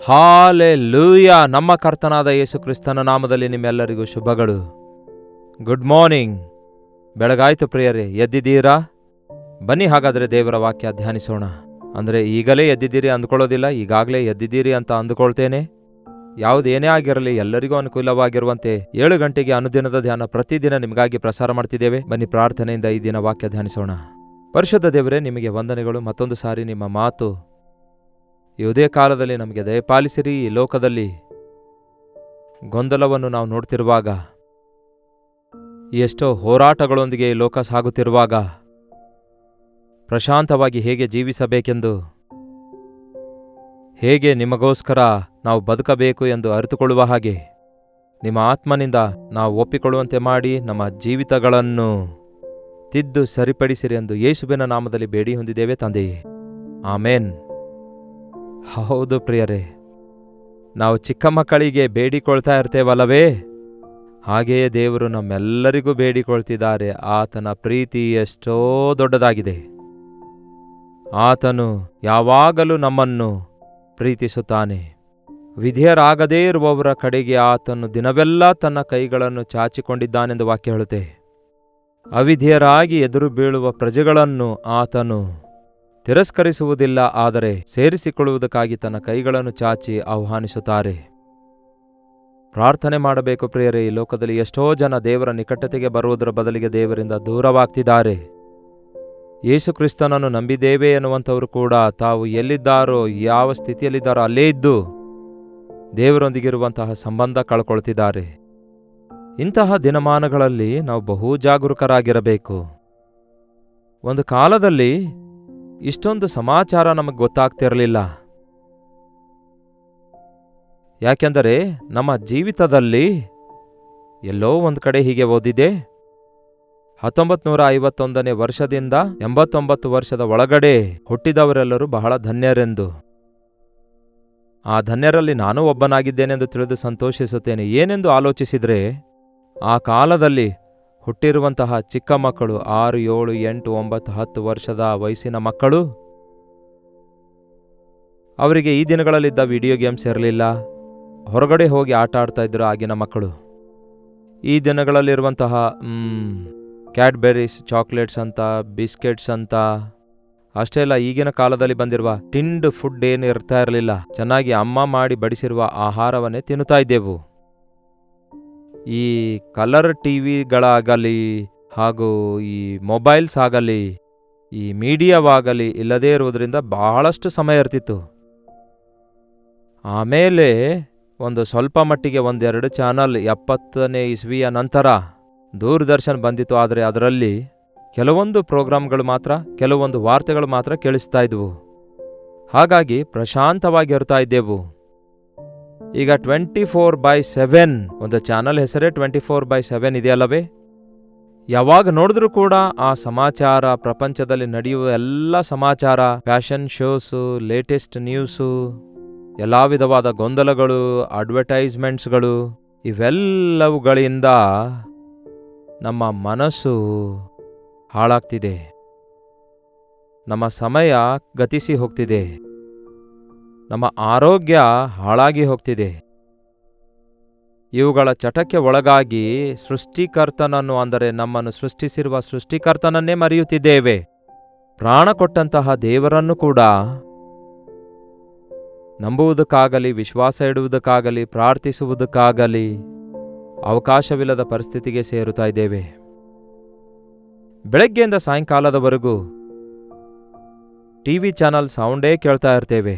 Hallelujah. ನಮ್ಮ ಕರ್ತನಾದ ಯೇಸು ಕ್ರಿಸ್ತನ ನಾಮದಲ್ಲಿ ನಿಮ್ಮೆಲ್ಲರಿಗೂ ಶುಭಗಳು. Good morning. ಬೆಳಗಾಯ್ತು ಪ್ರಿಯರೇ, ಎದ್ದಿದ್ದೀರಾ? ಬನ್ನಿ ಹಾಗಾದರೆ ದೇವರ ವಾಕ್ಯ ಧ್ಯಾನಿಸೋಣ. ಅಂದರೆ ಈಗಲೇ ಎದ್ದಿದ್ದೀರಿ ಅಂದ್ಕೊಳ್ಳೋದಿಲ್ಲ, ಈಗಾಗಲೇ ಎದ್ದಿದ್ದೀರಿ ಅಂತ ಅಂದುಕೊಳ್ತೇನೆ. ಯಾವುದೇನೇ ಆಗಿರಲಿ ಎಲ್ಲರಿಗೂ ಅನುಕೂಲವಾಗಿರುವಂತೆ 7 ಗಂಟೆಗೆ ಅನುದಿನದ ಧ್ಯಾನ ಪ್ರತಿದಿನ ನಿಮಗಾಗಿ ಪ್ರಸಾರ ಮಾಡ್ತಿದ್ದೇವೆ. ಬನ್ನಿ ಪ್ರಾರ್ಥನೆಯಿಂದ ಈ ದಿನ ವಾಕ್ಯ ಧ್ಯಾನಿಸೋಣ. ಪರಿಶುದ್ಧ ದೇವರೇ, ನಿಮಗೆ ವಂದನೆಗಳು. ಮತ್ತೊಂದು ಸಾರಿ ನಿಮ್ಮ ಮಾತು ಯಾವುದೇ ಕಾಲದಲ್ಲಿ ನಮಗೆ ದಯಪಾಲಿಸಿರಿ. ಈ ಲೋಕದಲ್ಲಿ ಗೊಂದಲವನ್ನು ನಾವು ನೋಡ್ತಿರುವಾಗ, ಎಷ್ಟೋ ಹೋರಾಟಗಳೊಂದಿಗೆ ಈ ಲೋಕ ಸಾಗುತ್ತಿರುವಾಗ ಪ್ರಶಾಂತವಾಗಿ ಹೇಗೆ ಜೀವಿಸಬೇಕೆಂದು, ಹೇಗೆ ನಿಮಗೋಸ್ಕರ ನಾವು ಬದುಕಬೇಕು ಎಂದು ಅರಿತುಕೊಳ್ಳುವ ಹಾಗೆ ನಿಮ್ಮ ಆತ್ಮನಿಂದ ನಾವು ಒಪ್ಪಿಕೊಳ್ಳುವಂತೆ ಮಾಡಿ ನಮ್ಮ ಜೀವಿತಗಳನ್ನು ತಿದ್ದು ಸರಿಪಡಿಸಿರಿ ಎಂದು ಯೇಸುವಿನ ನಾಮದಲ್ಲಿ ಬೇಡಿ ಹೊಂದಿದ್ದೇವೆ ತಂದೆಯೇ, ಆಮೇನ್. ಹೌದು ಪ್ರಿಯರೇ, ನಾವು ಚಿಕ್ಕ ಮಕ್ಕಳಿಗೆ ಬೇಡಿಕೊಳ್ತಾ ಇರ್ತೇವಲ್ಲವೇ, ಹಾಗೆಯೇ ದೇವರು ನಮ್ಮೆಲ್ಲರಿಗೂ ಬೇಡಿಕೊಳ್ತಿದ್ದಾರೆ. ಆತನ ಪ್ರೀತಿ ಎಷ್ಟೋ ದೊಡ್ಡದಾಗಿದೆ. ಆತನು ಯಾವಾಗಲೂ ನಮ್ಮನ್ನು ಪ್ರೀತಿಸುತ್ತಾನೆ. ವಿಧೇಯರಾಗದೇ ಇರುವವರ ಕಡೆಗೆ ಆತನು ದಿನವೆಲ್ಲ ತನ್ನ ಕೈಗಳನ್ನು ಚಾಚಿಕೊಂಡಿದ್ದಾನೆಂದು ವಾಕ್ಯ ಹೇಳುತ್ತೆ. ಅವಿಧೇಯರಾಗಿ ಎದುರು ಬೀಳುವ ಪ್ರಜೆಗಳನ್ನು ಆತನು ತಿರಸ್ಕರಿಸುವುದಿಲ್ಲ, ಆದರೆ ಸೇರಿಸಿಕೊಳ್ಳುವುದಕ್ಕಾಗಿ ತನ್ನ ಕೈಗಳನ್ನು ಚಾಚಿ ಆಹ್ವಾನಿಸುತ್ತಾರೆ. ಪ್ರಾರ್ಥನೆ ಮಾಡಬೇಕು ಪ್ರಿಯರೇ. ಈ ಲೋಕದಲ್ಲಿ ಎಷ್ಟೋ ಜನ ದೇವರ ನಿಕಟತೆಗೆ ಬರುವುದರ ಬದಲಿಗೆ ದೇವರಿಂದ ದೂರವಾಗ್ತಿದ್ದಾರೆ. ಯೇಸು ಕ್ರಿಸ್ತನನ್ನು ನಂಬಿದ್ದೇವೆ ಎನ್ನುವಂಥವರು ಕೂಡ ತಾವು ಎಲ್ಲಿದ್ದಾರೋ, ಯಾವ ಸ್ಥಿತಿಯಲ್ಲಿದ್ದಾರೋ ಅಲ್ಲೇ ಇದ್ದು ದೇವರೊಂದಿಗಿರುವಂತಹ ಸಂಬಂಧ ಕಳ್ಕೊಳ್ತಿದ್ದಾರೆ. ಇಂತಹ ದಿನಮಾನಗಳಲ್ಲಿ ನಾವು ಬಹು ಜಾಗರೂಕರಾಗಿರಬೇಕು. ಒಂದು ಕಾಲದಲ್ಲಿ ಇಷ್ಟೊಂದು ಸಮಾಚಾರ ನಮಗೆ ಗೊತ್ತಾಗ್ತಿರಲಿಲ್ಲ. ಯಾಕೆಂದರೆ ನಮ್ಮ ಜೀವಿತದಲ್ಲಿ ಎಲ್ಲೋ ಒಂದು ಕಡೆ ಹೀಗೆ ಓದಿದೆ, 1951ನೇ ವರ್ಷದಿಂದ 89 ವರ್ಷದ ಒಳಗಡೆ ಹುಟ್ಟಿದವರೆಲ್ಲರೂ ಬಹಳ ಧನ್ಯರೆಂದು. ಆ ಧನ್ಯರಲ್ಲಿ ನಾನೂ ಒಬ್ಬನಾಗಿದ್ದೇನೆಂದು ತಿಳಿದು ಸಂತೋಷಿಸುತ್ತೇನೆ. ಏನೆಂದು ಆಲೋಚಿಸಿದರೆ, ಆ ಕಾಲದಲ್ಲಿ ಹುಟ್ಟಿರುವಂತಹ ಚಿಕ್ಕ ಮಕ್ಕಳು 6, 7, 8, 9, 10 ವರ್ಷದ ವಯಸ್ಸಿನ ಮಕ್ಕಳು, ಅವರಿಗೆ ಈ ದಿನಗಳಲ್ಲಿದ್ದ ವಿಡಿಯೋ ಗೇಮ್ಸ್ ಇರಲಿಲ್ಲ. ಹೊರಗಡೆ ಹೋಗಿ ಆಟ ಆಡ್ತಾ ಇದ್ರು ಆಗಿನ ಮಕ್ಕಳು. ಈ ದಿನಗಳಲ್ಲಿರುವಂತಹ ಕ್ಯಾಡ್ಬೆರೀಸ್, ಚಾಕ್ಲೇಟ್ಸ್ ಅಂತ, ಬಿಸ್ಕೆಟ್ಸ್ ಅಂತ, ಅಷ್ಟೇ ಅಲ್ಲ, ಈಗಿನ ಕಾಲದಲ್ಲಿ ಬಂದಿರುವ ಟಿಂಡ್ ಫುಡ್ ಏನು ಇರ್ತಾ ಇರಲಿಲ್ಲ. ಚೆನ್ನಾಗಿ ಅಮ್ಮ ಮಾಡಿ ಬಡಿಸಿರುವ ಆಹಾರವನ್ನೇ ತಿನ್ನುತ್ತಾ ಇದ್ದೆವು. ಈ ಕಲರ್ ಟಿವಿಗಳಾಗಲಿ ಹಾಗೂ ಈ ಮೊಬೈಲ್ಸ್ ಆಗಲಿ, ಈ ಮೀಡಿಯಾವಾಗಲಿ ಇಲ್ಲದೇ ಇರುವುದರಿಂದ ಬಹಳಷ್ಟು ಸಮಯ ಇರ್ತಿತ್ತು. ಆಮೇಲೆ ಒಂದು ಸ್ವಲ್ಪ ಮಟ್ಟಿಗೆ 1-2 ಚಾನಲ್ 70ನೇ ಇಸ್ವಿಯ ನಂತರ ದೂರದರ್ಶನ್ ಬಂದಿತ್ತು. ಆದರೆ ಅದರಲ್ಲಿ ಕೆಲವೊಂದು ಪ್ರೋಗ್ರಾಮ್ಗಳು ಮಾತ್ರ, ಕೆಲವೊಂದು ವಾರ್ತೆಗಳು ಮಾತ್ರ ಕೇಳಿಸ್ತಾ ಇದ್ವು. ಹಾಗಾಗಿ ಪ್ರಶಾಂತವಾಗಿರ್ತಾ ಇದ್ದೆವು. ಈಗ 24/7 ಒಂದು ಚಾನಲ್ ಹೆಸರೇ 24/7 ಇದೆಯಲ್ಲವೇ. ಯಾವಾಗ ನೋಡಿದ್ರೂ ಕೂಡ ಆ ಸಮಾಚಾರ, ಪ್ರಪಂಚದಲ್ಲಿ ನಡೆಯುವ ಎಲ್ಲ ಸಮಾಚಾರ, ಫ್ಯಾಷನ್ ಶೋಸು, ಲೇಟೆಸ್ಟ್ ನ್ಯೂಸು, ಎಲ್ಲ ವಿಧವಾದ ಗೊಂದಲಗಳು, ಅಡ್ವರ್ಟೈಸ್ಮೆಂಟ್ಸ್ಗಳು, ಇವೆಲ್ಲವುಗಳಿಂದ ನಮ್ಮ ಮನಸ್ಸು ಹಾಳಾಗ್ತಿದೆ. ನಮ್ಮ ಸಮಯ ಗತಿಸಿ ಹೋಗ್ತಿದೆ. ನಮ್ಮ ಆರೋಗ್ಯ ಹಾಳಾಗಿ ಹೋಗ್ತಿದೆ. ಇವುಗಳ ಚಟಕ್ಕೆ ಒಳಗಾಗಿ ಸೃಷ್ಟಿಕರ್ತನನ್ನು, ಅಂದರೆ ನಮ್ಮನ್ನು ಸೃಷ್ಟಿಸಿರುವ ಸೃಷ್ಟಿಕರ್ತನನ್ನೇ ಮರೆಯುತ್ತಿದ್ದೇವೆ. ಪ್ರಾಣ ಕೊಟ್ಟಂತಹ ದೇವರನ್ನು ಕೂಡ ನಂಬುವುದಕ್ಕಾಗಲಿ, ವಿಶ್ವಾಸ ಇಡುವುದಕ್ಕಾಗಲಿ, ಪ್ರಾರ್ಥಿಸುವುದಕ್ಕಾಗಲಿ ಅವಕಾಶವಿಲ್ಲದ ಪರಿಸ್ಥಿತಿಗೆ ಸೇರುತ್ತಾ ಇದ್ದೇವೆ. ಬೆಳಗ್ಗೆಯಿಂದ ಸಾಯಂಕಾಲದವರೆಗೂ ಟಿವಿ ಚಾನಲ್ ಸೌಂಡೇ ಕೇಳ್ತಾ ಇರ್ತೇವೆ.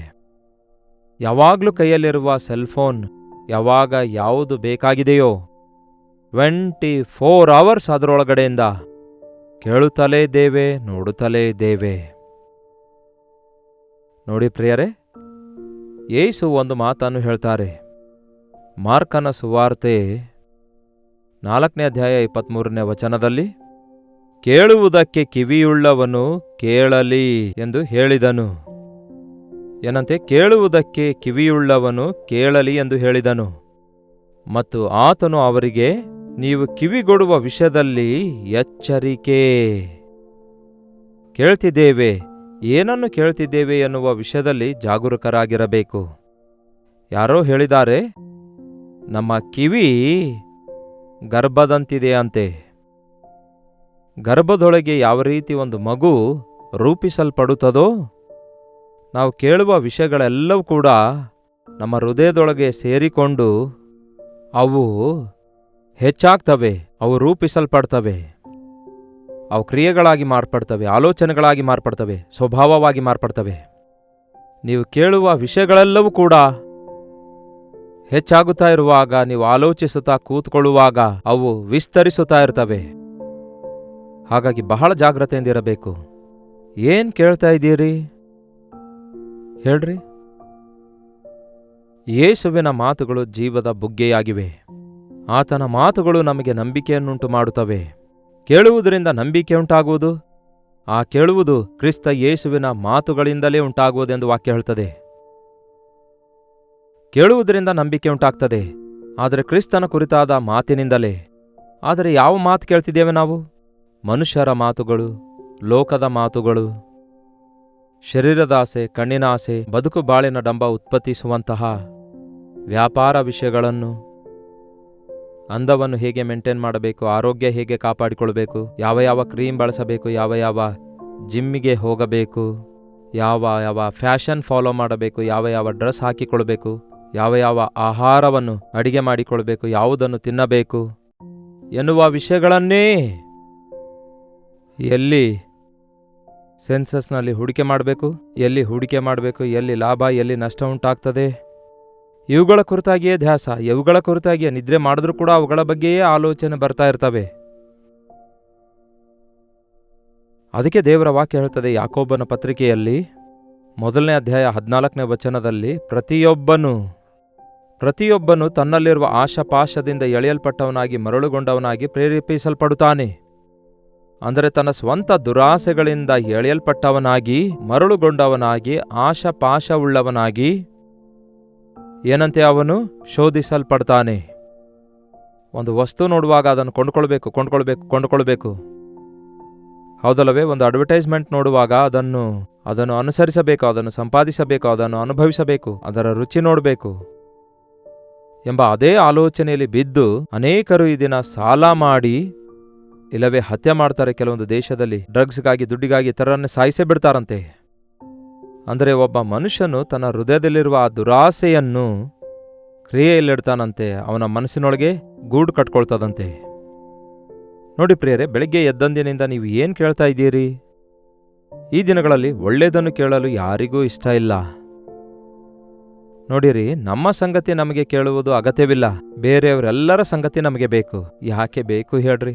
ಯಾವಾಗಲೂ ಕೈಯಲ್ಲಿರುವ ಸೆಲ್ಫೋನ್ ಯಾವಾಗ ಯಾವುದು ಬೇಕಾಗಿದೆಯೋ 24 ಅವರ್ಸ್ ಅದರೊಳಗಡೆಯಿಂದ ಕೇಳುತ್ತಲೇ ಇದ್ದೇವೆ, ನೋಡುತ್ತಲೇ ಇದ್ದೇವೆ. ನೋಡಿ ಪ್ರಿಯರೇ, ಯೇಸು ಒಂದು ಮಾತನ್ನು ಹೇಳ್ತಾರೆ. ಮಾರ್ಕನ ಸುವಾರ್ತೆ 4ನೇ ಅಧ್ಯಾಯ 23ನೇ ವಚನದಲ್ಲಿ, ಕೇಳುವುದಕ್ಕೆ ಕಿವಿಯುಳ್ಳವನು ಕೇಳಲಿ ಎಂದು ಹೇಳಿದನು. ಏನಂತೆ? ಕೇಳುವುದಕ್ಕೆ ಕಿವಿಯುಳ್ಳವನು ಕೇಳಲಿ ಎಂದು ಹೇಳಿದನು. ಮತ್ತು ಆತನು ಅವರಿಗೆ, ನೀವು ಕಿವಿಗೊಡುವ ವಿಷಯದಲ್ಲಿ ಎಚ್ಚರಿಕೆ. ಕೇಳ್ತಿದ್ದೇವೆ, ಏನನ್ನು ಕೇಳ್ತಿದ್ದೇವೆ ಎನ್ನುವ ವಿಷಯದಲ್ಲಿ ಜಾಗರೂಕರಾಗಿರಬೇಕು. ಯಾರೋ ಹೇಳಿದ್ದಾರೆ, ನಮ್ಮ ಕಿವಿ ಗರ್ಭದಂತಿದೆಯಂತೆ. ಗರ್ಭದೊಳಗೆ ಯಾವ ರೀತಿ ಒಂದು ಮಗು ರೂಪಿಸಲ್ಪಡುತ್ತದೋ, ನಾವು ಕೇಳುವ ವಿಷಯಗಳೆಲ್ಲವೂ ಕೂಡ ನಮ್ಮ ಹೃದಯದೊಳಗೆ ಸೇರಿಕೊಂಡು ಅವು ಹೆಚ್ಚಾಗ್ತವೆ, ಅವು ರೂಪಿಸಲ್ಪಡ್ತವೆ, ಅವು ಕ್ರಿಯೆಗಳಾಗಿ ಮಾರ್ಪಡ್ತವೆ, ಆಲೋಚನೆಗಳಾಗಿ ಮಾರ್ಪಡ್ತವೆ, ಸ್ವಭಾವವಾಗಿ ಮಾರ್ಪಡ್ತವೆ. ನೀವು ಕೇಳುವ ವಿಷಯಗಳೆಲ್ಲವೂ ಕೂಡ ಹೆಚ್ಚಾಗುತ್ತಾ ಇರುವಾಗ, ನೀವು ಆಲೋಚಿಸುತ್ತಾ ಕೂತ್ಕೊಳ್ಳುವಾಗ ಅವು ವಿಸ್ತರಿಸುತ್ತಾ ಇರ್ತವೆ. ಹಾಗಾಗಿ ಬಹಳ ಜಾಗ್ರತೆಯಿಂದಿರಬೇಕು. ಏನ್ ಕೇಳ್ತಾ ಇದ್ದೀರಿ ಹೇಳ್ರಿ? ಯೇಸುವಿನ ಮಾತುಗಳು ಜೀವದ ಬುಗ್ಗೆಯಾಗಿವೆ. ಆತನ ಮಾತುಗಳು ನಮಗೆ ನಂಬಿಕೆಯನ್ನುಂಟು ಮಾಡುತ್ತವೆ. ಕೇಳುವುದರಿಂದ ನಂಬಿಕೆ ಉಂಟಾಗುವುದು, ಆ ಕೇಳುವುದು ಕ್ರಿಸ್ತ ಯೇಸುವಿನ ಮಾತುಗಳಿಂದಲೇ ಉಂಟಾಗುವುದೆಂದು ವಾಕ್ಯ ಹೇಳುತ್ತದೆ. ಕೇಳುವುದರಿಂದ ನಂಬಿಕೆ ಉಂಟಾಗ್ತದೆ, ಆದರೆ ಕ್ರಿಸ್ತನ ಕುರಿತಾದ ಮಾತಿನಿಂದಲೇ. ಆದರೆ ಯಾವ ಮಾತು ಕೇಳ್ತಿದ್ದೇವೆ ನಾವು? ಮನುಷ್ಯರ ಮಾತುಗಳು, ಲೋಕದ ಮಾತುಗಳು, ಶರೀರದಾಸೆ, ಕಣ್ಣಿನ ಆಸೆ, ಬದುಕು ಬಾಳಿನ ಡಂಬ ಉತ್ಪತ್ತಿಸುವಂತಹ ವ್ಯಾಪಾರ ವಿಷಯಗಳನ್ನು, ಅಂದವನ್ನು ಹೇಗೆ ಮೇಂಟೈನ್ ಮಾಡಬೇಕು, ಆರೋಗ್ಯ ಹೇಗೆ ಕಾಪಾಡಿಕೊಳ್ಬೇಕು, ಯಾವ ಯಾವ ಕ್ರೀಮ್ ಬಳಸಬೇಕು, ಯಾವ ಯಾವ ಜಿಮ್ಮಿಗೆ ಹೋಗಬೇಕು, ಯಾವ ಯಾವ ಫ್ಯಾಷನ್ ಫಾಲೋ ಮಾಡಬೇಕು, ಯಾವ ಯಾವ ಡ್ರೆಸ್ ಹಾಕಿಕೊಳ್ಬೇಕು, ಯಾವ ಯಾವ ಆಹಾರವನ್ನು ಅಡಿಗೆ ಮಾಡಿಕೊಳ್ಬೇಕು, ಯಾವುದನ್ನು ತಿನ್ನಬೇಕು ಎನ್ನುವ ವಿಷಯಗಳನ್ನೇ ಎಲ್ಲಿ ಸೆನ್ಸಸ್ನಲ್ಲಿ ಹೂಡಿಕೆ ಮಾಡಬೇಕು, ಎಲ್ಲಿ ಹೂಡಿಕೆ ಮಾಡಬೇಕು, ಎಲ್ಲಿ ಲಾಭ ಎಲ್ಲಿ ನಷ್ಟ ಉಂಟಾಗ್ತದೆ, ಇವುಗಳ ಕುರಿತಾಗಿಯೇ ಧ್ಯಾಸ, ಇವುಗಳ ಕುರಿತಾಗಿಯೇ ನಿದ್ರೆ ಮಾಡಿದ್ರೂ ಕೂಡ ಅವುಗಳ ಬಗ್ಗೆಯೇ ಆಲೋಚನೆ ಬರ್ತಾ ಇರ್ತವೆ. ಅದಕ್ಕೆ ದೇವರ ವಾಕ್ಯ ಹೇಳ್ತದೆ ಯಾಕೋಬನ ಪತ್ರಿಕೆಯಲ್ಲಿ 1ನೇ ಅಧ್ಯಾಯ 14ನೇ ವಚನದಲ್ಲಿ, ಪ್ರತಿಯೊಬ್ಬನು ತನ್ನಲ್ಲಿರುವ ಆಶಾಪಾಶದಿಂದ ಎಳೆಯಲ್ಪಟ್ಟವನಾಗಿ ಮರಳುಗೊಂಡವನಾಗಿ ಪ್ರೇರೇಪಿಸಲ್ಪಡುತ್ತಾನೆ. ಅಂದರೆ ತನ್ನ ಸ್ವಂತ ದುರಾಸೆಗಳಿಂದ ಎಳೆಯಲ್ಪಟ್ಟವನಾಗಿ, ಮರಳುಗೊಂಡವನಾಗಿ, ಆಶಾಪಾಶವುಳ್ಳವನಾಗಿ ಏನಂತೆ ಅವನು ಶೋಧಿಸಲ್ಪಡ್ತಾನೆ. ಒಂದು ವಸ್ತು ನೋಡುವಾಗ ಅದನ್ನು ಕೊಂಡ್ಕೊಳ್ಬೇಕು. ಹೌದಲ್ಲವೇ? ಒಂದು ಅಡ್ವರ್ಟೈಸ್ಮೆಂಟ್ ನೋಡುವಾಗ ಅದನ್ನು ಅನುಸರಿಸಬೇಕು, ಅದನ್ನು ಸಂಪಾದಿಸಬೇಕು, ಅದನ್ನು ಅನುಭವಿಸಬೇಕು, ಅದರ ರುಚಿ ನೋಡಬೇಕು ಎಂಬ ಅದೇ ಆಲೋಚನೆಯಲ್ಲಿ ಬಿದ್ದು ಅನೇಕರು ಈ ದಿನ ಸಾಲ ಮಾಡಿ ಇಲ್ಲವೇ ಹತ್ಯೆ ಮಾಡ್ತಾರೆ. ಕೆಲವೊಂದು ದೇಶದಲ್ಲಿ ಡ್ರಗ್ಸ್ಗಾಗಿ, ದುಡ್ಡಿಗಾಗಿ ಇತರರನ್ನೇ ಸಾಯಿಸೇ ಬಿಡ್ತಾರಂತೆ. ಅಂದರೆ ಒಬ್ಬ ಮನುಷ್ಯನು ತನ್ನ ಹೃದಯದಲ್ಲಿರುವ ಆ ದುರಾಸೆಯನ್ನು ಕ್ರಿಯೆಯಲ್ಲಿಡ್ತಾನಂತೆ, ಅವನ ಮನಸ್ಸಿನೊಳಗೆ ಗೂಡು ಕಟ್ಕೊಳ್ತದಂತೆ. ನೋಡಿ ಪ್ರಿಯರೇ, ಬೆಳಗ್ಗೆ ಎದ್ದಂದಿನಿಂದ ನೀವು ಏನು ಕೇಳ್ತಾ ಇದ್ದೀರಿ? ಈ ದಿನಗಳಲ್ಲಿ ಒಳ್ಳೆಯದನ್ನು ಕೇಳಲು ಯಾರಿಗೂ ಇಷ್ಟ ಇಲ್ಲ. ನೋಡಿರಿ, ನಮ್ಮ ಸಂಗತಿ ನಮಗೆ ಕೇಳುವುದು ಅಗತ್ಯವಿಲ್ಲ, ಬೇರೆಯವರೆಲ್ಲರ ಸಂಗತಿ ನಮಗೆ ಬೇಕು. ಯಾಕೆ ಬೇಕು ಹೇಳ್ರಿ?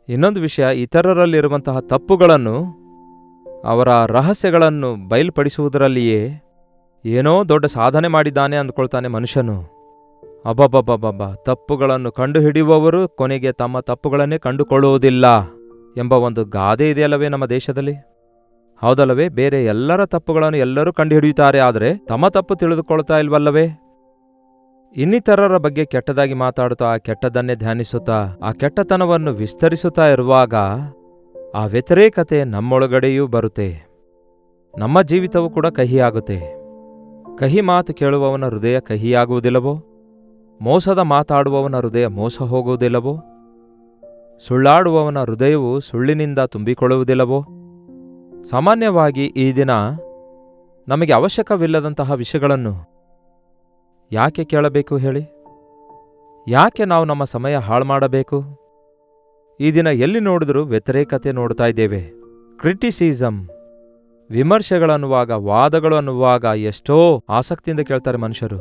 ಇನ್ನೊಂದು ವಿಷಯ, ಇತರರಲ್ಲಿರುವಂತಹ ತಪ್ಪುಗಳನ್ನು, ಅವರ ರಹಸ್ಯಗಳನ್ನು ಬಯಲ್ಪಡಿಸುವುದರಲ್ಲಿಯೇ ಏನೋ ದೊಡ್ಡ ಸಾಧನೆ ಮಾಡಿದ್ದಾನೆ ಅಂದ್ಕೊಳ್ತಾನೆ ಮನುಷ್ಯನು. ಅಬ್ಬಬ್ಬಬ್ಬಬ್ಬ, ತಪ್ಪುಗಳನ್ನು ಕಂಡುಹಿಡಿಯುವವರು ಕೊನೆಗೆ ತಮ್ಮ ತಪ್ಪುಗಳನ್ನೇ ಕಂಡುಕೊಳ್ಳುವುದಿಲ್ಲ ಎಂಬ ಒಂದು ಗಾದೆ ಇದೆಯಲ್ಲವೇ ನಮ್ಮ ದೇಶದಲ್ಲಿ? ಹೌದಲ್ಲವೇ? ಬೇರೆ ಎಲ್ಲರ ತಪ್ಪುಗಳನ್ನು ಎಲ್ಲರೂ ಕಂಡುಹಿಡಿಯುತ್ತಾರೆ, ಆದರೆ ತಮ್ಮ ತಪ್ಪು ತಿಳಿದುಕೊಳ್ತಾ ಇಲ್ವಲ್ಲವೇ? ಇನ್ನಿತರರ ಬಗ್ಗೆ ಕೆಟ್ಟದಾಗಿ ಮಾತಾಡುತ್ತಾ, ಆ ಕೆಟ್ಟದನ್ನೇ ಧ್ಯಾನಿಸುತ್ತಾ, ಆ ಕೆಟ್ಟತನವನ್ನು ವಿಸ್ತರಿಸುತ್ತಾ ಇರುವಾಗ ಆ ವ್ಯತಿರೇಕತೆ ನಮ್ಮೊಳಗಡೆಯೂ ಬರುತ್ತೆ. ನಮ್ಮ ಜೀವಿತವೂ ಕೂಡ ಕಹಿಯಾಗುತ್ತೆ. ಕಹಿ ಮಾತು ಕೇಳುವವನ ಹೃದಯ ಕಹಿಯಾಗುವುದಿಲ್ಲವೋ? ಮೋಸದ ಮಾತಾಡುವವನ ಹೃದಯ ಮೋಸ ಹೋಗುವುದಿಲ್ಲವೋ? ಸುಳ್ಳಾಡುವವನ ಹೃದಯವು ಸುಳ್ಳಿನಿಂದ ತುಂಬಿಕೊಳ್ಳುವುದಿಲ್ಲವೋ? ಸಾಮಾನ್ಯವಾಗಿ ಈ ದಿನ ನಮಗೆ ಅವಶ್ಯಕವಿಲ್ಲದಂತಹ ವಿಷಯಗಳನ್ನು ಯಾಕೆ ಕೇಳಬೇಕು ಹೇಳಿ? ಯಾಕೆ ನಾವು ನಮ್ಮ ಸಮಯ ಹಾಳು ಮಾಡಬೇಕು? ಈ ದಿನ ಎಲ್ಲಿ ನೋಡಿದ್ರೂ ವ್ಯತಿರೇಕತೆ ನೋಡ್ತಾ ಇದ್ದೇವೆ. ಕ್ರಿಟಿಸಿಸಮ್, ವಿಮರ್ಶೆಗಳನ್ನುವಾಗ, ವಾದಗಳು ಅನ್ನುವಾಗ ಎಷ್ಟೋ ಆಸಕ್ತಿಯಿಂದ ಕೇಳ್ತಾರೆ ಮನುಷ್ಯರು.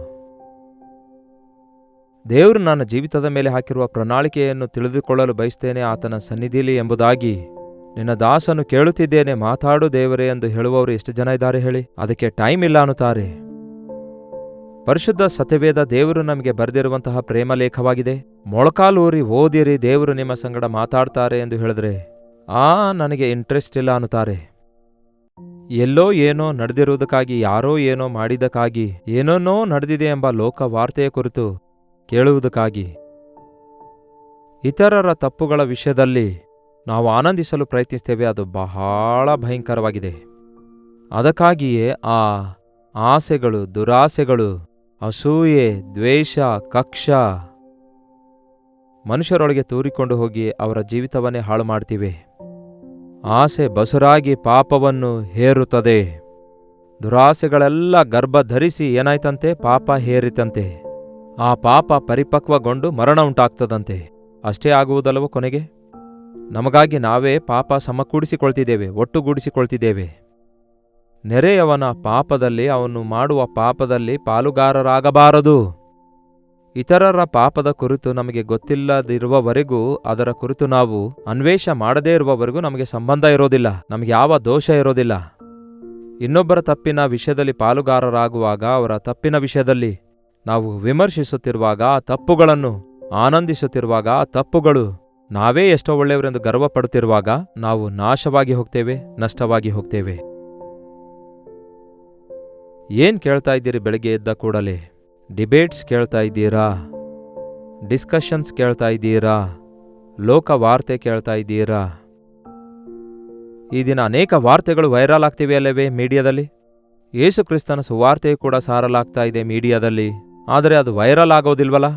ದೇವರು ನನ್ನ ಜೀವಿತದ ಮೇಲೆ ಹಾಕಿರುವ ಪ್ರಣಾಳಿಕೆಯನ್ನು ತಿಳಿದುಕೊಳ್ಳಲು ಬಯಸ್ತೇನೆ ಆತನ ಸನ್ನಿಧಿಲಿ ಎಂಬುದಾಗಿ ನಿನ್ನ ದಾಸನು ಕೇಳುತ್ತಿದ್ದೇನೆ, ಮಾತಾಡು ದೇವರೇ ಎಂದು ಹೇಳುವವರು ಎಷ್ಟು ಜನ ಇದ್ದಾರೆ ಹೇಳಿ? ಅದಕ್ಕೆ ಟೈಮ್ ಇಲ್ಲ ಅನ್ನುತ್ತಾರೆ. ಪರಿಶುದ್ಧ ಸತ್ಯವೇದ ದೇವರು ನಮಗೆ ಬರೆದಿರುವಂತಹ ಪ್ರೇಮಲೇಖವಾಗಿದೆ. ಮೊಳಕಾಲೂರಿ ಓದಿರಿ, ದೇವರು ನಿಮ್ಮ ಸಂಗಡ ಮಾತಾಡ್ತಾರೆ ಎಂದು ಹೇಳಿದ್ರೆ ನನಗೆ ಇಂಟ್ರೆಸ್ಟ್ ಇಲ್ಲ ಅನ್ನುತ್ತಾರೆ. ಎಲ್ಲೋ ಏನೋ ನಡೆದಿರುವುದಕ್ಕಾಗಿ, ಯಾರೋ ಏನೋ ಮಾಡಿದ್ದಕ್ಕಾಗಿ, ಏನೋ ನಡೆದಿದೆ ಎಂಬ ಲೋಕ ವಾರ್ತೆಯ ಕುರಿತು ಕೇಳುವುದಕ್ಕಾಗಿ, ಇತರರ ತಪ್ಪುಗಳ ವಿಷಯದಲ್ಲಿ ನಾವು ಆನಂದಿಸಲು ಪ್ರಯತ್ನಿಸ್ತೇವೆ. ಅದು ಬಹಳ ಭಯಂಕರವಾಗಿದೆ. ಅದಕ್ಕಾಗಿಯೇ ಆ ಆಸೆಗಳು, ದುರಾಸೆಗಳು ಅಸೂಯೆ, ದ್ವೇಷ, ಕಕ್ಷ ಮನುಷ್ಯರೊಳಗೆ ತೂರಿಕೊಂಡು ಹೋಗಿ ಅವರ ಜೀವಿತವನ್ನೇ ಹಾಳು ಮಾಡ್ತಿವೆ. ಆಸೆ ಬಸುರಾಗಿ ಪಾಪವನ್ನು ಹೇರುತ್ತದೆ. ದುರಾಸೆಗಳೆಲ್ಲ ಗರ್ಭ ಧರಿಸಿ ಏನಾಯ್ತಂತೆ? ಪಾಪ ಹೇರಿತಂತೆ. ಆ ಪಾಪ ಪರಿಪಕ್ವಗೊಂಡು ಮರಣ ಉಂಟಾಗ್ತದಂತೆ. ಅಷ್ಟೇ ಆಗುವುದಲ್ಲವೋ ಕೊನೆಗೆ? ನಮಗಾಗಿ ನಾವೇ ಪಾಪ ಸಮಕೂಡಿಸಿಕೊಳ್ತಿದ್ದೇವೆ, ಒಟ್ಟುಗೂಡಿಸಿಕೊಳ್ತಿದ್ದೇವೆ. ನೆರೆಯವನ ಪಾಪದಲ್ಲಿ, ಅವನು ಮಾಡುವ ಪಾಪದಲ್ಲಿ ಪಾಲುಗಾರರಾಗಬಾರದು. ಇತರರ ಪಾಪದ ಕುರಿತು ನಮಗೆ ಗೊತ್ತಿಲ್ಲದಿರುವವರೆಗೂ, ಅದರ ಕುರಿತು ನಾವು ಅನ್ವೇಷ ಮಾಡದೇ ಇರುವವರೆಗೂ ನಮಗೆ ಸಂಬಂಧ ಇರೋದಿಲ್ಲ, ನಮಗೆ ಯಾವ ದೋಷ ಇರೋದಿಲ್ಲ. ಇನ್ನೊಬ್ಬರ ತಪ್ಪಿನ ವಿಷಯದಲ್ಲಿ ಪಾಲುಗಾರರಾಗುವಾಗ, ಅವರ ತಪ್ಪಿನ ವಿಷಯದಲ್ಲಿ ನಾವು ವಿಮರ್ಶಿಸುತ್ತಿರುವಾಗ, ಆ ತಪ್ಪುಗಳನ್ನು ಆನಂದಿಸುತ್ತಿರುವಾಗ, ಆ ತಪ್ಪುಗಳು ನಾವೇ ಎಷ್ಟೋ ಒಳ್ಳೆಯವರೆಂದು ಗರ್ವಪಡುತ್ತಿರುವಾಗ ನಾವು ನಾಶವಾಗಿ ಹೋಗ್ತೇವೆ, ನಷ್ಟವಾಗಿ ಹೋಗ್ತೇವೆ. ಏನ್ ಕೇಳ್ತಾ ಇದ್ದೀರಿ ಬೆಳಗ್ಗೆ ಎದ್ದ ಕೂಡಲೇ? ಡಿಬೇಟ್ಸ್ ಕೇಳ್ತಾ ಇದ್ದೀರಾ? ಡಿಸ್ಕಷನ್ಸ್ ಕೇಳ್ತಾ ಇದ್ದೀರಾ? ಲೋಕ ವಾರ್ತೆ ಕೇಳ್ತಾ ಇದ್ದೀರಾ? ಈ ದಿನ ಅನೇಕ ವಾರ್ತೆಗಳು ವೈರಲ್ ಆಗ್ತಿವೆ ಅಲ್ಲವೇ ಮೀಡಿಯಾದಲ್ಲಿ? ಯೇಸು ಕ್ರಿಸ್ತನ ಸುವಾರ್ತೆಯೂ ಕೂಡ ಸಾರಲಾಗ್ತಾ ಇದೆ ಮೀಡಿಯಾದಲ್ಲಿ. ಆದರೆ ಅದು ವೈರಲ್ ಆಗೋದಿಲ್ವಲ್ಲ?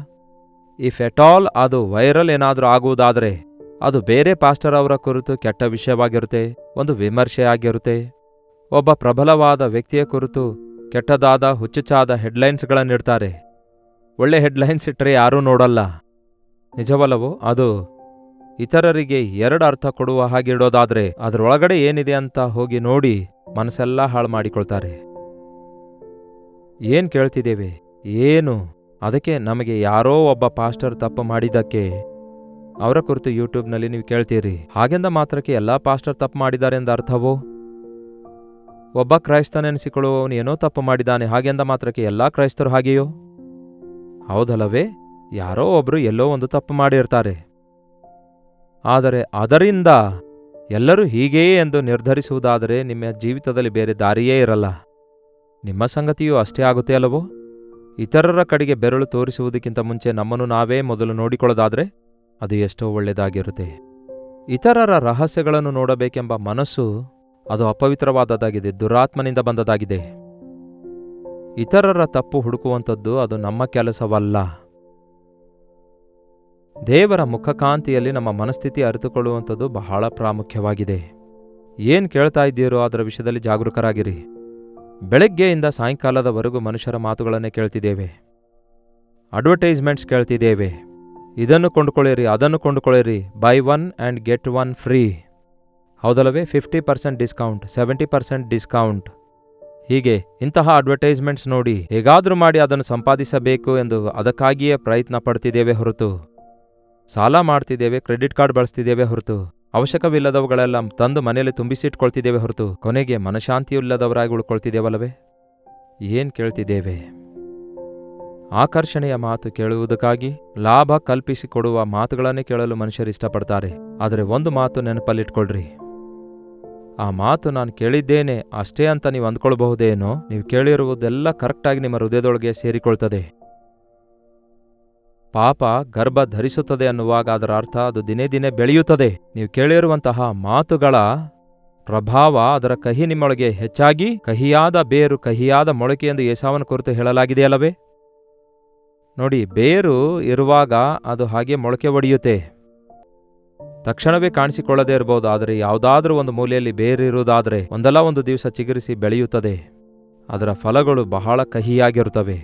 ಇಫ್ ಎಟ್ ಆಲ್ ಅದು ವೈರಲ್ ಏನಾದರೂ ಆಗುವುದಾದರೆ ಅದು ಬೇರೆ ಪಾಸ್ಟರ್ ಅವರ ಕುರಿತು ಕೆಟ್ಟ ವಿಷಯವಾಗಿರುತ್ತೆ, ಒಂದು ವಿಮರ್ಶೆ ಆಗಿರುತ್ತೆ. ಒಬ್ಬ ಪ್ರಬಲವಾದ ವ್ಯಕ್ತಿಯ ಕುರಿತು ಕೆಟ್ಟದಾದ ಹುಚ್ಚುಚ್ಚಾದ ಹೆಡ್ಲೈನ್ಸ್ಗಳನ್ನಿಡ್ತಾರೆ. ಒಳ್ಳೆ ಹೆಡ್ಲೈನ್ಸ್ ಇಟ್ಟರೆ ಯಾರೂ ನೋಡಲ್ಲ, ನಿಜವಲ್ಲವೋ? ಅದು ಇತರರಿಗೆ ಎರಡು ಅರ್ಥ ಕೊಡುವ ಹಾಗೆ ಇಡೋದಾದ್ರೆ ಅದರೊಳಗಡೆ ಏನಿದೆ ಅಂತ ಹೋಗಿ ನೋಡಿ ಮನಸ್ಸೆಲ್ಲ ಹಾಳು ಮಾಡಿಕೊಳ್ತಾರೆ. ಏನ್ ಕೇಳ್ತಿದ್ದೇವೆ? ಏನು? ಅದಕ್ಕೆ ನಮಗೆ ಯಾರೋ ಒಬ್ಬ ಪಾಸ್ಟರ್ ತಪ್ಪು ಮಾಡಿದ್ದಕ್ಕೆ ಅವರ ಕುರಿತು ಯೂಟ್ಯೂಬ್ನಲ್ಲಿ ನೀವು ಕೇಳ್ತೀರಿ. ಹಾಗೆಂದ ಮಾತ್ರಕ್ಕೆ ಎಲ್ಲಾ ಪಾಸ್ಟರ್ ತಪ್ಪು ಮಾಡಿದ್ದಾರೆ ಎಂದ ಅರ್ಥವೋ? ಒಬ್ಬ ಕ್ರೈಸ್ತನೆನಿಸಿಕೊಳ್ಳುವವನು ಏನೋ ತಪ್ಪು ಮಾಡಿದ್ದಾನೆ, ಹಾಗೆಂದ ಮಾತ್ರಕ್ಕೆ ಎಲ್ಲಾ ಕ್ರೈಸ್ತರು ಹಾಗೆಯೋ? ಹೌದಲ್ಲವೇ? ಯಾರೋ ಒಬ್ರು ಎಲ್ಲೋ ಒಂದು ತಪ್ಪು ಮಾಡಿರ್ತಾರೆ. ಆದರೆ ಅದರಿಂದ ಎಲ್ಲರೂ ಹೀಗೆಯೇ ಎಂದು ನಿರ್ಧರಿಸುವುದಾದರೆ ನಿಮ್ಮ ಜೀವಿತದಲ್ಲಿ ಬೇರೆ ದಾರಿಯೇ ಇರಲ್ಲ. ನಿಮ್ಮ ಸಂಗತಿಯೂ ಅಷ್ಟೇ ಆಗುತ್ತೆ ಅಲ್ಲವೋ? ಇತರರ ಕಡೆಗೆ ಬೆರಳು ತೋರಿಸುವುದಕ್ಕಿಂತ ಮುಂಚೆ ನಮ್ಮನ್ನು ನಾವೇ ಮೊದಲು ನೋಡಿಕೊಳ್ಳೋದಾದರೆ ಅದು ಎಷ್ಟೋ ಒಳ್ಳೆಯದಾಗಿರುತ್ತೆ. ಇತರರ ರಹಸ್ಯಗಳನ್ನು ನೋಡಬೇಕೆಂಬ ಮನಸ್ಸು ಅದು ಅಪವಿತ್ರವಾದದ್ದಾಗಿದೆ, ದುರಾತ್ಮನಿಂದ ಬಂದದಾಗಿದೆ. ಇತರರ ತಪ್ಪು ಹುಡುಕುವಂಥದ್ದು ಅದು ನಮ್ಮ ಕೆಲಸವಲ್ಲ. ದೇವರ ಮುಖಕಾಂತಿಯಲ್ಲಿ ನಮ್ಮ ಮನಸ್ಥಿತಿ ಅರಿತುಕೊಳ್ಳುವಂಥದ್ದು ಬಹಳ ಪ್ರಾಮುಖ್ಯವಾಗಿದೆ. ಏನ್ ಕೇಳ್ತಾ ಇದ್ದೀರೋ ಅದರ ವಿಷಯದಲ್ಲಿ ಜಾಗರೂಕರಾಗಿರಿ. ಬೆಳಗ್ಗೆಯಿಂದ ಸಾಯಂಕಾಲದವರೆಗೂ ಮನುಷ್ಯರ ಮಾತುಗಳನ್ನೇ ಕೇಳ್ತಿದ್ದೇವೆ, ಅಡ್ವರ್ಟೈಸ್ಮೆಂಟ್ಸ್ ಕೇಳ್ತಿದ್ದೇವೆ. ಇದನ್ನು ಕೊಂಡುಕೊಳ್ಳಿರಿ, ಅದನ್ನು ಕೊಂಡುಕೊಳ್ಳಿರಿ, buy one and get one free. ಹೌದಲ್ಲವೇ? 50% ಡಿಸ್ಕೌಂಟ್, 70% ಡಿಸ್ಕೌಂಟ್. ಹೀಗೆ ಇಂತಹ ಅಡ್ವರ್ಟೈಸ್ಮೆಂಟ್ಸ್ ನೋಡಿ ಹೇಗಾದರೂ ಮಾಡಿ ಅದನ್ನು ಸಂಪಾದಿಸಬೇಕು ಎಂದು ಅದಕ್ಕಾಗಿಯೇ ಪ್ರಯತ್ನ ಪಡ್ತಿದ್ದೇವೆ ಹೊರತು, ಸಾಲ ಮಾಡ್ತಿದ್ದೇವೆ, ಕ್ರೆಡಿಟ್ ಕಾರ್ಡ್ ಬಳಸ್ತಿದ್ದೇವೆ ಹೊರತು, ಅವಶ್ಯಕವಿಲ್ಲದವುಗಳೆಲ್ಲ ತಂದು ಮನೆಯಲ್ಲಿ ತುಂಬಿಸಿಟ್ಕೊಳ್ತಿದ್ದೇವೆ ಹೊರತು ಕೊನೆಗೆ ಮನಶಾಂತಿಯಿಲ್ಲದವರಾಗಿ ಉಳ್ಕೊಳ್ತಿದ್ದೇವಲ್ಲವೇ? ಏನ್ ಕೇಳ್ತಿದ್ದೇವೆ? ಆಕರ್ಷಣೆಯ ಮಾತು ಕೇಳುವುದಕ್ಕಾಗಿ ಲಾಭ ಕಲ್ಪಿಸಿಕೊಡುವ ಮಾತುಗಳನ್ನೇ ಕೇಳಲು ಮನುಷ್ಯರು ಇಷ್ಟಪಡ್ತಾರೆ. ಆದರೆ ಒಂದು ಮಾತು ನೆನಪಲ್ಲಿಟ್ಕೊಳ್ರಿ, ಆ ಮಾತು ನಾನು ಕೇಳಿದ್ದೇನೆ ಅಷ್ಟೇ ಅಂತ ನೀವು ಅಂದ್ಕೊಳ್ಬಹುದೇನೋ, ನೀವು ಕೇಳಿರುವುದೆಲ್ಲ ಕರೆಕ್ಟಾಗಿ ನಿಮ್ಮ ಹೃದಯದೊಳಗೆ ಸೇರಿಕೊಳ್ತದೆ. ಪಾಪ ಗರ್ಭ ಧರಿಸುತ್ತದೆ ಅನ್ನುವಾಗ ಅದರ ಅರ್ಥ ಅದು ದಿನೇ ದಿನೇ ಬೆಳೆಯುತ್ತದೆ. ನೀವು ಕೇಳಿರುವಂತಹ ಮಾತುಗಳ ಪ್ರಭಾವ, ಅದರ ಕಹಿ ನಿಮ್ಮೊಳಗೆ ಹೆಚ್ಚಾಗಿ ಕಹಿಯಾದ ಬೇರು, ಕಹಿಯಾದ ಮೊಳಕೆ ಎಂದು ಏಸಾವನ ಕುರಿತು ಹೇಳಲಾಗಿದೆಯಲ್ಲವೇ? ನೋಡಿ, ಬೇರು ಇರುವಾಗ ಅದು ಹಾಗೆ ಮೊಳಕೆ ಒಡೆಯುತ್ತೆ, ತಕ್ಷಣವೇ ಕಾಣಿಸಿಕೊಳ್ಳದೇ ಇರಬಹುದು. ಆದರೆ ಯಾವುದಾದ್ರೂ ಒಂದು ಮೂಲೆಯಲ್ಲಿ ಬೇರಿರುವುದಾದರೆ ಒಂದಲ್ಲ ಒಂದು ದಿವಸ ಚಿಗುರಿಸಿ ಬೆಳೆಯುತ್ತದೆ. ಅದರ ಫಲಗಳು ಬಹಳ ಕಹಿಯಾಗಿರುತ್ತವೆ.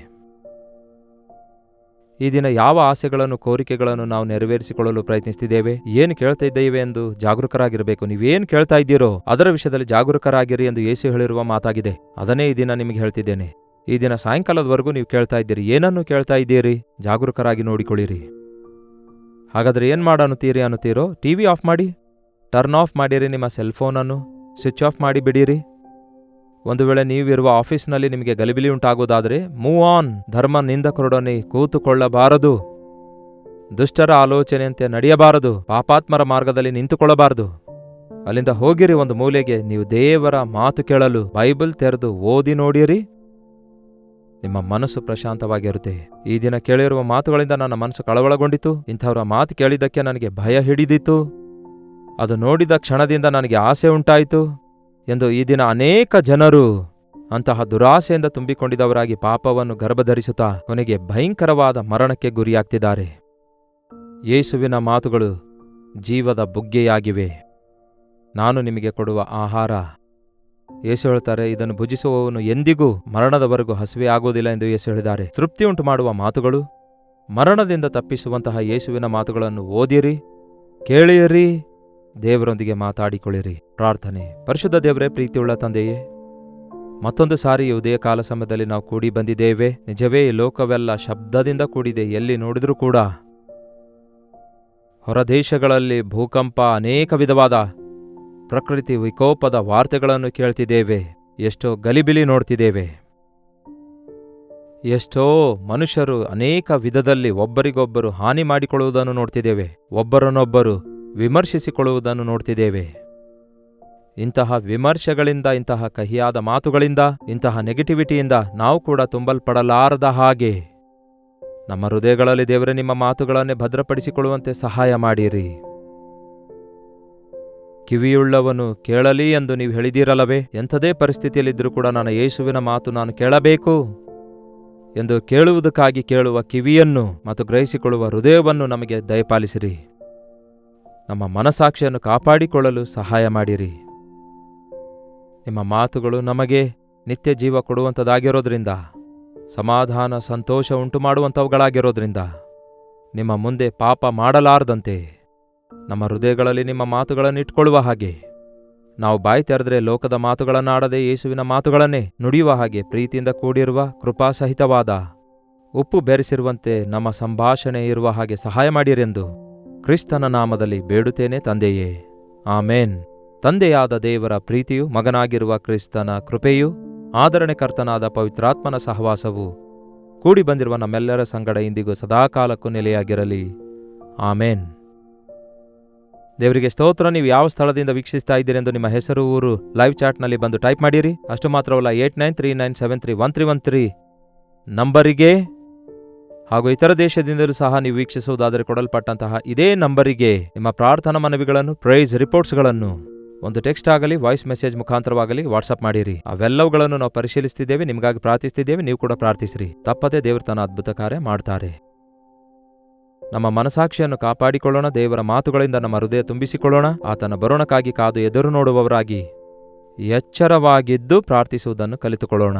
ಈ ದಿನ ಯಾವ ಆಸೆಗಳನ್ನು, ಕೋರಿಕೆಗಳನ್ನು ನಾವು ನೆರವೇರಿಸಿಕೊಳ್ಳಲು ಪ್ರಯತ್ನಿಸ್ತಿದ್ದೇವೆ, ಏನು ಕೇಳ್ತಾ ಇದ್ದೇವೆ ಎಂದು ಜಾಗರೂಕರಾಗಿರಬೇಕು. ನೀವೇನು ಕೇಳ್ತಾ ಇದ್ದೀರೋ ಅದರ ವಿಷಯದಲ್ಲಿ ಜಾಗರೂಕರಾಗಿರಿ ಎಂದು ಯೇಸು ಹೇಳಿರುವ ಮಾತಾಗಿದೆ. ಅದನ್ನೇ ಈ ದಿನ ನಿಮಗೆ ಹೇಳ್ತಿದ್ದೇನೆ. ಈ ದಿನ ಸಾಯಂಕಾಲದವರೆಗೂ ನೀವು ಕೇಳ್ತಾ ಇದ್ದೀರಿ. ಏನನ್ನು ಕೇಳ್ತಾ ಇದ್ದೀರಿ? ಜಾಗರೂಕರಾಗಿ ನೋಡಿಕೊಳ್ಳಿರಿ. ಹಾಗಾದರೆ ಏನು ಅನ್ನುತ್ತೀರೋ? ಟಿವಿ ಆಫ್ ಮಾಡಿ, ಟರ್ನ್ ಆಫ್ ಮಾಡಿರಿ. ನಿಮ್ಮ ಸೆಲ್ಫೋನನ್ನು ಸ್ವಿಚ್ ಆಫ್ ಮಾಡಿ ಬಿಡಿರಿ. ಒಂದು ವೇಳೆ ನೀವಿರುವ ಆಫೀಸ್ನಲ್ಲಿ ನಿಮಗೆ ಗಲಿಬಿಲಿ ಉಂಟಾಗುವುದಾದರೆ ಮೂವ್ ಆನ್. ಧರ್ಮ ನಿಂದಕರೊಡನೆ ಕೂತುಕೊಳ್ಳಬಾರದು, ದುಷ್ಟರ ಆಲೋಚನೆಯಂತೆ ನಡೆಯಬಾರದು, ಪಾಪಾತ್ಮರ ಮಾರ್ಗದಲ್ಲಿ ನಿಂತುಕೊಳ್ಳಬಾರದು. ಅಲ್ಲಿಂದ ಹೋಗಿರಿ ಒಂದು ಮೂಲೆಗೆ. ನೀವು ದೇವರ ಮಾತು ಕೇಳಲು ಬೈಬಲ್ ತೆರೆದು ಓದಿ ನೋಡಿರಿ, ನಿಮ್ಮ ಮನಸ್ಸು ಪ್ರಶಾಂತವಾಗಿರುತ್ತೆ. ಈ ದಿನ ಕೇಳಿರುವ ಮಾತುಗಳಿಂದ ನನ್ನ ಮನಸ್ಸು ಕಳವಳಗೊಂಡಿತು. ಇಂಥವರ ಮಾತು ಕೇಳಿದ್ದಕ್ಕೆ ನನಗೆ ಭಯ ಹಿಡಿದಿತ್ತು. ಅದು ನೋಡಿದ ಕ್ಷಣದಿಂದ ನನಗೆ ಆಸೆ ಉಂಟಾಯಿತು ಎಂದು ಈ ದಿನ ಅನೇಕ ಜನರು ಅಂತಹ ದುರಾಸೆಯಿಂದ ತುಂಬಿಕೊಂಡಿದ್ದವರಾಗಿ ಪಾಪವನ್ನು ಗರ್ಭಧರಿಸುತ್ತಾ ಕೊನೆಗೆ ಭಯಂಕರವಾದ ಮರಣಕ್ಕೆ ಗುರಿಯಾಗ್ತಿದ್ದಾರೆ. ಯೇಸುವಿನ ಮಾತುಗಳು ಜೀವದ ಬುಗ್ಗೆಯಾಗಿವೆ. ನಾನು ನಿಮಗೆ ಕೊಡುವ ಆಹಾರ. ಯೇಸು ಹೇಳ್ತಾರೆ, ಇದನ್ನು ಭುಜಿಸುವವನು ಎಂದಿಗೂ ಮರಣದವರೆಗೂ ಹಸಿವೆ ಆಗುವುದಿಲ್ಲ ಎಂದು ಯೇಸು ಹೇಳಿದ್ದಾರೆ. ತೃಪ್ತಿಯುಂಟು ಮಾಡುವ ಮಾತುಗಳು, ಮರಣದಿಂದ ತಪ್ಪಿಸುವಂತಹ ಯೇಸುವಿನ ಮಾತುಗಳನ್ನು ಓದಿರಿ, ಕೇಳಿರಿ, ದೇವರೊಂದಿಗೆ ಮಾತಾಡಿಕೊಳ್ಳಿರಿ. ಪ್ರಾರ್ಥನೆ. ಪರಿಶುದ್ಧ ದೇವರೇ, ಪ್ರೀತಿಯುಳ್ಳ ತಂದೆಯೇ, ಮತ್ತೊಂದು ಸಾರಿ ಈ ಉದಯ ಕಾಲ ಸಮಯದಲ್ಲಿ ನಾವು ಕೂಡಿ ಬಂದಿದ್ದೇವೆ. ನಿಜವೇ ಈ ಲೋಕವೆಲ್ಲ ಶಬ್ದದಿಂದ ಕೂಡಿದೆ. ಎಲ್ಲಿ ನೋಡಿದ್ರೂ ಕೂಡ ಹೊರದೇಶಗಳಲ್ಲಿ ಭೂಕಂಪ, ಅನೇಕ ವಿಧವಾದ ಪ್ರಕೃತಿ ವಿಕೋಪದ ವಾರ್ತೆಗಳನ್ನು ಕೇಳ್ತಿದ್ದೇವೆ. ಎಷ್ಟೋ ಗಲಿಬಿಲಿ ನೋಡ್ತಿದ್ದೇವೆ. ಎಷ್ಟೋ ಮನುಷ್ಯರು ಅನೇಕ ವಿಧದಲ್ಲಿ ಒಬ್ಬರಿಗೊಬ್ಬರು ಹಾನಿ ಮಾಡಿಕೊಳ್ಳುವುದನ್ನು ನೋಡ್ತಿದ್ದೇವೆ. ಒಬ್ಬರನ್ನೊಬ್ಬರು ವಿಮರ್ಶಿಸಿಕೊಳ್ಳುವುದನ್ನು ನೋಡ್ತಿದ್ದೇವೆ. ಇಂತಹ ವಿಮರ್ಶೆಗಳಿಂದ, ಇಂತಹ ಕಹಿಯಾದ ಮಾತುಗಳಿಂದ, ಇಂತಹ ನೆಗೆಟಿವಿಟಿಯಿಂದ ನಾವು ಕೂಡ ತುಂಬಲ್ಪಡಲಾರದ ಹಾಗೆ ನಮ್ಮ ಹೃದಯಗಳಲ್ಲಿ ದೇವರೇ ನಿಮ್ಮ ಮಾತುಗಳನ್ನೇ ಭದ್ರಪಡಿಸಿಕೊಳ್ಳುವಂತೆ ಸಹಾಯ ಮಾಡಿರಿ. ಕಿವಿಯುಳ್ಳವನು ಕೇಳಲಿ ಎಂದು ನೀವು ಹೇಳಿದಿರಲ್ಲವೇ? ಎಂಥದೇ ಪರಿಸ್ಥಿತಿಯಲ್ಲಿದ್ದರೂ ಕೂಡ ನಾನು ಯೇಸುವಿನ ಮಾತು ನಾನು ಕೇಳಬೇಕು ಎಂದು ಕೇಳುವುದಕ್ಕಾಗಿ ಕೇಳುವ ಕಿವಿಯನ್ನು ಮತ್ತು ಗ್ರಹಿಸಿಕೊಳ್ಳುವ ಹೃದಯವನ್ನು ನಮಗೆ ದಯಪಾಲಿಸಿರಿ. ನಮ್ಮ ಮನಸಾಕ್ಷಿಯನ್ನು ಕಾಪಾಡಿಕೊಳ್ಳಲು ಸಹಾಯ ಮಾಡಿರಿ. ನಿಮ್ಮ ಮಾತುಗಳು ನಮಗೆ ನಿತ್ಯ ಜೀವ ಕೊಡುವಂಥದ್ದಾಗಿರೋದ್ರಿಂದ, ಸಮಾಧಾನ ಸಂತೋಷ ಉಂಟು ಮಾಡುವಂಥವುಗಳಾಗಿರೋದ್ರಿಂದ, ನಿಮ್ಮ ಮುಂದೆ ಪಾಪ ಮಾಡಲಾರದಂತೆ ನಮ್ಮ ಹೃದಯಗಳಲ್ಲಿ ನಿಮ್ಮ ಮಾತುಗಳನ್ನು ಇಟ್ಕೊಳ್ಳುವ ಹಾಗೆ, ನಾವು ಬಾಯಿ ತೆರೆದರೆ ಲೋಕದ ಮಾತುಗಳನ್ನಾಡದೆ ಯೇಸುವಿನ ಮಾತುಗಳನ್ನೇ ನುಡಿಯುವ ಹಾಗೆ ಪ್ರೀತಿಯಿಂದ ಕೂಡಿರುವ ಕೃಪಾಸಹಿತವಾದ ಉಪ್ಪು ಬೆರೆಸಿರುವಂತೆ ನಮ್ಮ ಸಂಭಾಷಣೆ ಇರುವ ಹಾಗೆ ಸಹಾಯ ಮಾಡಿರೆಂದು ಕ್ರಿಸ್ತನ ನಾಮದಲ್ಲಿ ಬೇಡುತ್ತೇನೆ ತಂದೆಯೇ. ಆಮೇನ್. ತಂದೆಯಾದ ದೇವರ ಪ್ರೀತಿಯು, ಮಗನಾಗಿರುವ ಕ್ರಿಸ್ತನ ಕೃಪೆಯು, ಆದರಣೆಕರ್ತನಾದ ಪವಿತ್ರಾತ್ಮನ ಸಹವಾಸವು ಕೂಡಿ ಬಂದಿರುವ ನಮ್ಮೆಲ್ಲರ ಸಂಗಡ ಇಂದಿಗೂ ಸದಾಕಾಲಕ್ಕೂ ನೆಲೆಯಾಗಿರಲಿ. ಆಮೇನ್. ದೇವರಿಗೆ ಸ್ತೋತ್ರ. ನೀವು ಯಾವ ಸ್ಥಳದಿಂದ ವೀಕ್ಷಿಸ್ತಾ ಇದ್ದೀರೆಂದು ನಿಮ್ಮ ಹೆಸರು, ಊರು ಲೈವ್ ಚಾಟ್ನಲ್ಲಿ ಬಂದು ಟೈಪ್ ಮಾಡಿರಿ. ಅಷ್ಟು ಮಾತ್ರವಲ್ಲ, 8939731313 ನಂಬರಿಗೆ ಹಾಗೂ ಇತರ ದೇಶದಿಂದಲೂ ಸಹ ನೀವು ವೀಕ್ಷಿಸುವುದಾದರೆ ಕೊಡಲ್ಪಟ್ಟಂತಹ ಇದೇ ನಂಬರಿಗೆ ನಿಮ್ಮ ಪ್ರಾರ್ಥನಾ ಮನವಿಗಳನ್ನು, ಪ್ರೈಸ್ ರಿಪೋರ್ಟ್ಸ್ಗಳನ್ನು ಒಂದು ಟೆಕ್ಸ್ಟ್ ಆಗಲಿ, ವಾಯ್ಸ್ ಮೆಸೇಜ್ ಮುಖಾಂತರವಾಗಲಿ ವಾಟ್ಸಪ್ ಮಾಡಿರಿ. ಅವೆಲ್ಲವುಗಳನ್ನು ನಾವು ಪರಿಶೀಲಿಸ್ತಿದ್ದೇವೆ, ನಿಮಗಾಗಿ ಪ್ರಾರ್ಥಿಸ್ತಿದ್ದೇವೆ. ನೀವು ಕೂಡ ಪ್ರಾರ್ಥಿಸಿರಿ. ತಪ್ಪದೆ ದೇವರು ತನ್ನ ಅದ್ಭುತ ಕಾರ್ಯ ಮಾಡ್ತಾರೆ. ನಮ್ಮ ಮನಸಾಕ್ಷಿಯನ್ನು ಕಾಪಾಡಿಕೊಳ್ಳೋಣ. ದೇವರ ಮಾತುಗಳಿಂದ ನಮ್ಮ ಹೃದಯ ತುಂಬಿಸಿಕೊಳ್ಳೋಣ. ಆತನ ಬರೋಣಕ್ಕಾಗಿ ಕಾದು ಎದುರು ನೋಡುವವರಾಗಿ ಎಚ್ಚರವಾಗಿದ್ದು ಪ್ರಾರ್ಥಿಸುವುದನ್ನು ಕಲಿತುಕೊಳ್ಳೋಣ.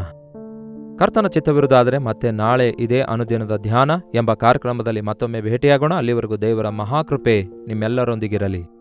ಕರ್ತನ ಚಿತ್ತವಿರುವುದಾದರೆ ಮತ್ತೆ ನಾಳೆ ಇದೇ ಅನುದಿನದ ಧ್ಯಾನ ಎಂಬ ಕಾರ್ಯಕ್ರಮದಲ್ಲಿ ಮತ್ತೊಮ್ಮೆ ಭೇಟಿಯಾಗೋಣ. ಅಲ್ಲಿವರೆಗೂ ದೇವರ ಮಹಾಕೃಪೆ ನಿಮ್ಮೆಲ್ಲರೊಂದಿಗಿರಲಿ.